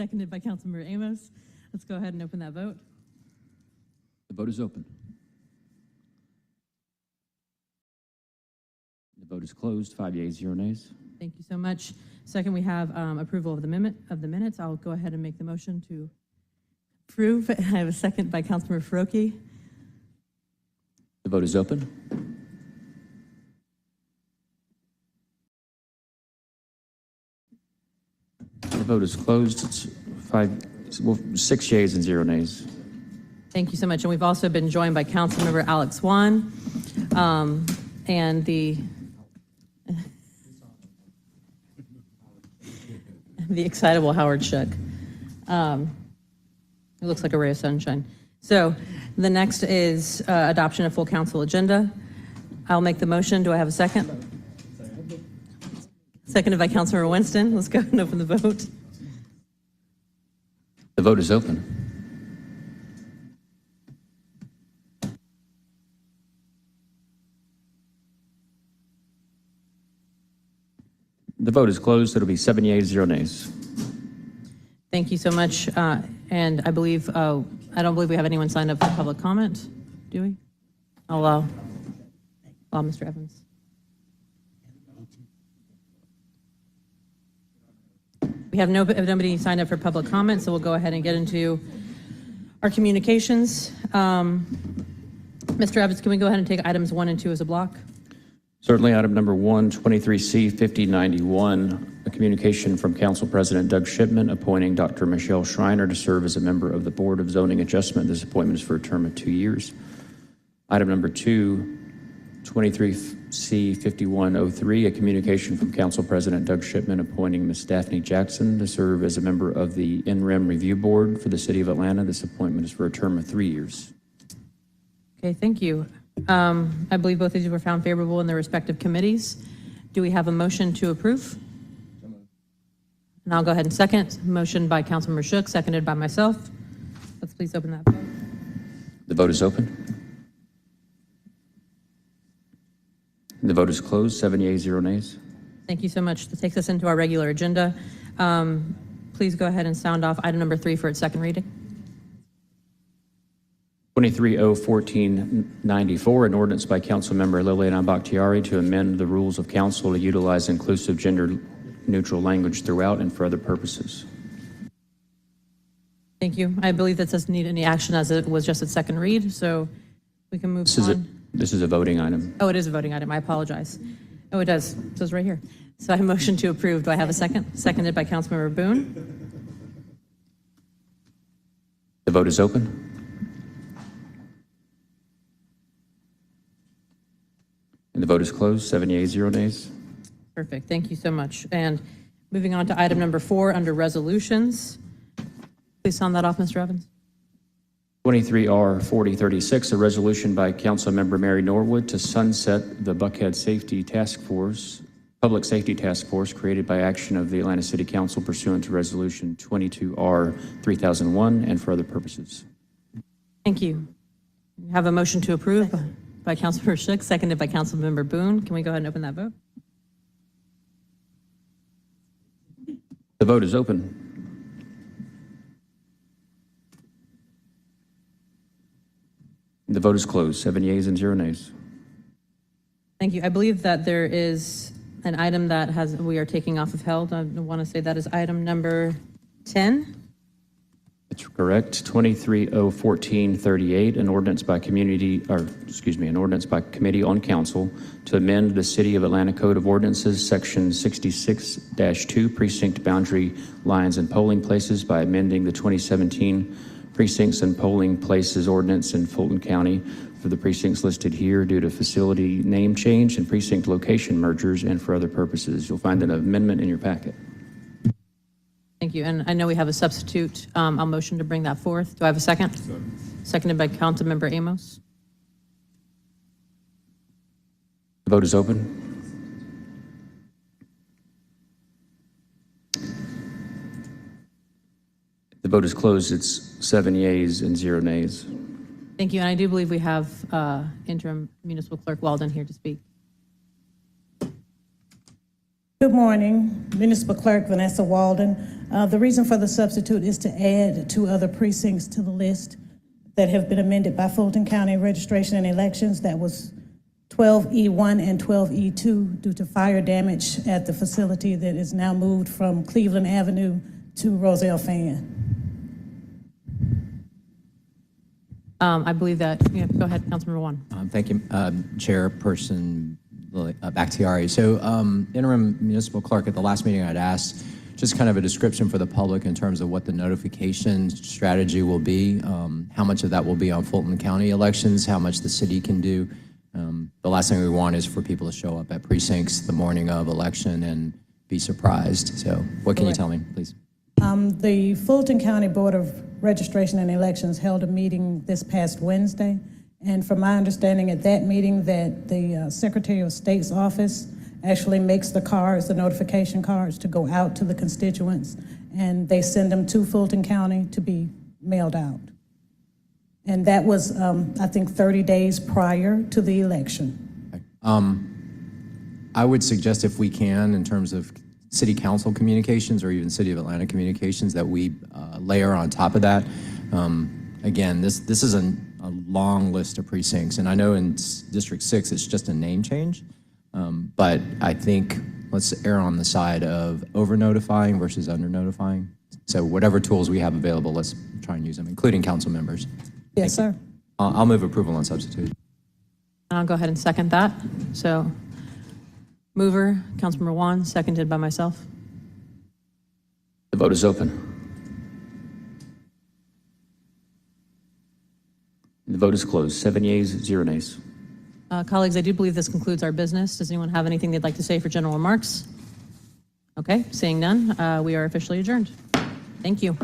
seconded by Councilmember Amos. Let's go ahead and open that vote. The vote is open. The vote is closed. 5 yeas, 0 nays. Thank you so much. Second, we have approval of the minutes. I'll go ahead and make the motion to approve. I have a second by Councilmember Faroki. The vote is open. The vote is closed. It's 6 yeas and 0 nays. Thank you so much. And we've also been joined by Councilmember Alex Wan and the excitable Howard Shook. It looks like a ray of sunshine. So the next is adoption of full council agenda. I'll make the motion. Do I have a second? Seconded by Councilmember Winston. Let's go ahead and open the vote. The vote is open. The vote is closed. It'll be 7 yeas, 0 nays. Thank you so much. And I believe, I don't believe we have anyone signed up for public comment, do we? I'll allow Mr. Evans. We have nobody signed up for public comment, so we'll go ahead and get into our communications. Mr. Evans, can we go ahead and take items 1 and 2 as a block? Certainly. Item number 1, 23C 5091, a communication from Council President Doug Shipman appointing Dr. Michelle Schreiner to serve as a member of the Board of Zoning Adjustment. This appointment is for a term of 2 years. Item number 2, 23C 5103, a communication from Council President Doug Shipman appointing Ms. Daphne Jackson to serve as a member of the NREM Review Board for the City of Atlanta. This appointment is for a term of 3 years. Okay, thank you. I believe both of you were found favorable in their respective committees. Do we have a motion to approve? And I'll go ahead and second. Motion by Councilmember Shook, seconded by myself. Let's please open that vote. The vote is open. The vote is closed. 7 yeas, 0 nays. Thank you so much. That takes us into our regular agenda. Please go ahead and sound off item number 3 for its second reading. 23-01494, an ordinance by Councilmember Liliana Bakhtiari to amend the rules of council to utilize inclusive gender-neutral language throughout and for other purposes. Thank you. I believe that doesn't need any action as it was just its second read, so we can move on. This is a voting item. Oh, it is a voting item. I apologize. Oh, it does. It says right here. So I motion to approve. Do I have a second? Seconded by Councilmember Boone. The vote is open. And the vote is closed. 7 yeas, 0 nays. Perfect. Thank you so much. And moving on to item number 4 under resolutions. Please sound that off, Mr. Evans. 23R4036, a resolution by Councilmember Mary Norwood to sunset the Buckhead Safety Task Force, Public Safety Task Force created by action of the Atlanta City Council pursuant to Resolution 22R3001 and for other purposes. Thank you. We have a motion to approve by Councilmember Shook, seconded by Councilmember Boone. Can we go ahead and open that vote? The vote is open. The vote is closed. 7 yeas and 0 nays. Thank you. I believe that there is an item that we are taking off of held. I want to say that is item number 10. That's correct. 23-01438, an ordinance by Committee on Council to amend the City of Atlanta Code of Ordinances, Section 66-2, precinct boundary lines and polling places by amending the 2017 Precincts and Polling Places Ordinance in Fulton County for the precincts listed here due to facility name change and precinct location mergers and for other purposes. You'll find an amendment in your packet. Thank you. And I know we have a substitute. I'll motion to bring that forth. Do I have a second? Seconded by Councilmember Amos. The vote is open. The vote is closed. It's 7 yeas and 0 nays. Thank you. And I do believe we have interim municipal clerk Walden here to speak. Good morning. Municipal Clerk Vanessa Walden. The reason for the substitute is to add 2 other precincts to the list that have been amended by Fulton County Registration and Elections. That was 12E1 and 12E2 due to fire damage at the facility that is now moved from Cleveland Avenue to Roselle Fan. I believe that, yeah, go ahead, Councilmember Juan. Thank you, Chairperson Bakhtiari. So, interim municipal clerk, at the last meeting I'd asked just kind of a description for the public in terms of what the notification strategy will be, how much of that will be on Fulton County elections, how much the city can do. The last thing we want is for people to show up at precincts the morning of election and be surprised. So what can you tell me, please? The Fulton County Board of Registration and Elections held a meeting this past Wednesday, and from my understanding at that meeting that the Secretary of State's office actually makes the cards, the notification cards, to go out to the constituents, and they send them to Fulton County to be mailed out. And that was, I think, 30 days prior to the election. I would suggest, if we can, in terms of city council communications or even City of Atlanta communications, that we layer on top of that. Again, this is a long list of precincts, and I know in District 6 it's just a name change, but I think let's err on the side of over-notifying versus under-notifying. So whatever tools we have available, let's try and use them, including council members. Yes, sir. I'll move approval on substitute. I'll go ahead and second that. So, mover, Councilmember Juan, seconded by myself. The vote is open. The vote is closed. 7 yeas, 0 nays. Colleagues, I do believe this concludes our business. Does anyone have anything they'd like to say for general remarks? Okay, seeing none, we are officially adjourned. Thank you.